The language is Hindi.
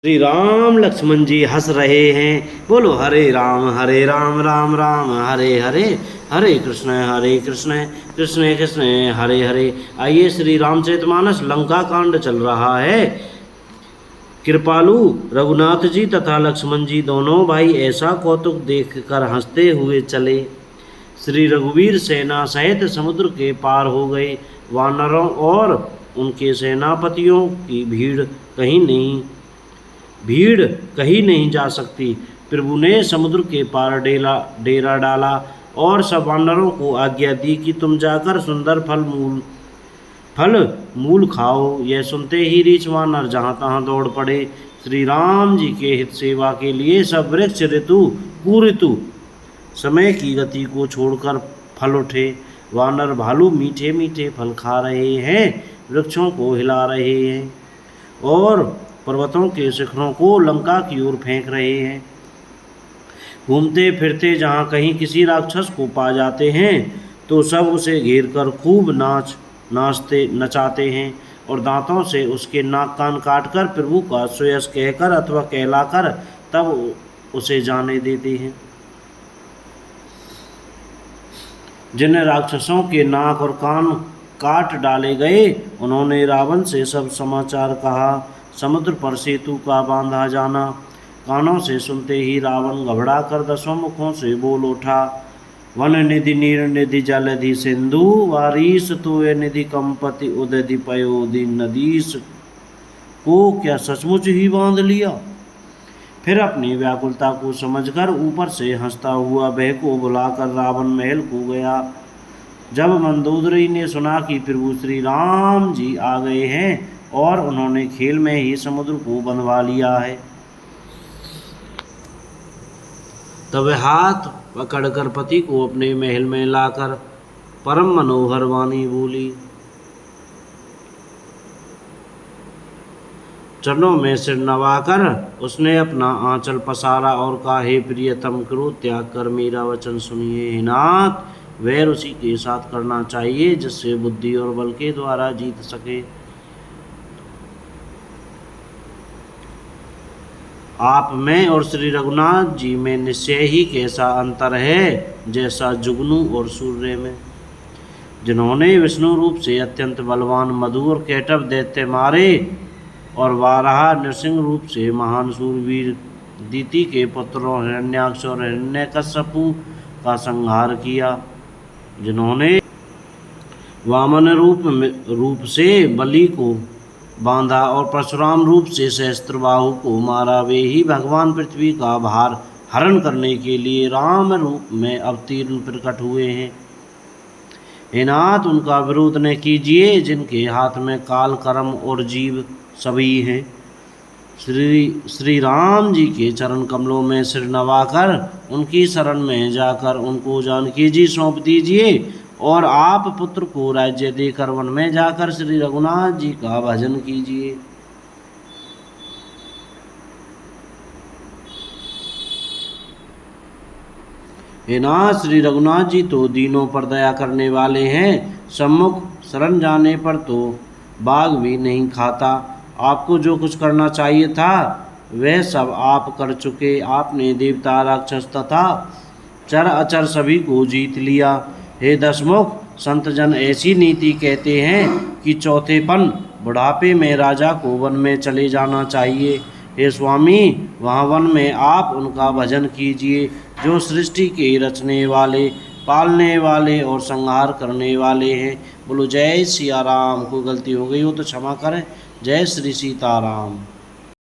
श्री राम लक्ष्मण जी हंस रहे हैं। बोलो हरे राम राम राम हरे हरे, हरे कृष्ण कृष्ण कृष्ण हरे हरे। आइए, श्री रामचरितमानस लंका कांड चल रहा है। कृपालु रघुनाथ जी तथा लक्ष्मण जी दोनों भाई ऐसा कौतुक देखकर हंसते हुए चले। श्री रघुवीर सेना सहित समुद्र के पार हो गए। वानरों और उनके सेनापतियों की भीड़ कहीं नहीं जा सकती। प्रभु ने समुद्र के पार डेरा डाला और सब वानरों को आज्ञा दी कि तुम जाकर सुंदर फल मूल खाओ। यह सुनते ही रीछ वानर जहाँ तहाँ दौड़ पड़े। श्री राम जी के हित सेवा के लिए सब वृक्ष ऋतु कुऋतु समय की गति को छोड़कर फल उठे। वानर भालू मीठे मीठे फल खा रहे हैं, वृक्षों को हिला रहे हैं और पर्वतों के शिखरों को लंका की ओर फेंक रहे हैं। घूमते फिरते जहाँ कहीं किसी राक्षस को पा जाते हैं तो सब उसे घेर कर खूब नचाते हैं और दांतों से उसके नाक कान काटकर प्रभु का सुयश कहकर अथवा कहलाकर तब उसे जाने देते हैं। जिन राक्षसों के नाक और कान काट डाले गए उन्होंने रावण से सब समाचार कहा। समुद्र पर सेतु का बांधा जाना कानों से सुनते ही रावण घबरा कर 10 मुखों से बोल उठा। वन निधि नीर निधि जलधि सिंधु वारीस तोय निधि कंपति उदधि पयोधि नदीस को क्या सचमुच ही बांध लिया। फिर अपनी व्याकुलता को समझकर ऊपर से हंसता हुआ वह को बुलाकर रावण महल को गया। जब मंदोदरी ने सुना कि प्रभु श्री राम जी आ गए हैं और उन्होंने खेल में ही समुद्र को बंधवा लिया है, तब हाथ पकड़कर पति को अपने महल में लाकर परम मनोहर वाणी बोली। चरणों में सिर नवाकर उसने अपना आंचल पसारा और कहा, हे प्रियतम क्रोध त्याग कर मेरा वचन सुनिए। हे नाथ, वैर उसी के साथ करना चाहिए जिससे बुद्धि और बल के द्वारा जीत सके। आप में और श्री रघुनाथ जी में निश्चय ही कैसा अंतर है जैसा जुगनू और सूर्य में। जिन्होंने विष्णु रूप से अत्यंत बलवान मधु और कैटभ दैत्य मारे और वाराह नृसिंह रूप से महान सूरवीर दीति के पुत्रों हिरण्याक्ष और हिरण्यकश्यपु का संहार किया। जिन्होंने वामन रूप से बलि को बांधा और परशुराम रूप से सहस्त्रबाहु को मारा, वे ही भगवान पृथ्वी का भार हरण करने के लिए राम रूप में अवतीर्ण प्रकट हुए हैं। हे नाथ, उनका विरोध न कीजिए जिनके हाथ में काल कर्म और जीव सभी हैं। श्री राम जी के चरण कमलों में सिर नवाकर उनकी शरण में जाकर उनको जानकी जी सौंप दीजिए और आप पुत्र को राज्य देकर वन में जाकर श्री रघुनाथ जी का भजन कीजिए। हे नाथ, श्री रघुनाथ जी तो दीनों पर दया करने वाले हैं। सम्मुख शरण जाने पर तो बाघ भी नहीं खाता। आपको जो कुछ करना चाहिए था वह सब आप कर चुके। आपने देवता राक्षस तथा चर अचर सभी को जीत लिया। हे दशमुख, संत जन ऐसी नीति कहते हैं कि चौथेपन बुढ़ापे में राजा को वन में चले जाना चाहिए। हे स्वामी, वहाँ वन में आप उनका भजन कीजिए जो सृष्टि के रचने वाले, पालने वाले और संहार करने वाले हैं। बोलो जय सिया राम। कोई गलती हो गई हो तो क्षमा करें। जय श्री सीताराम।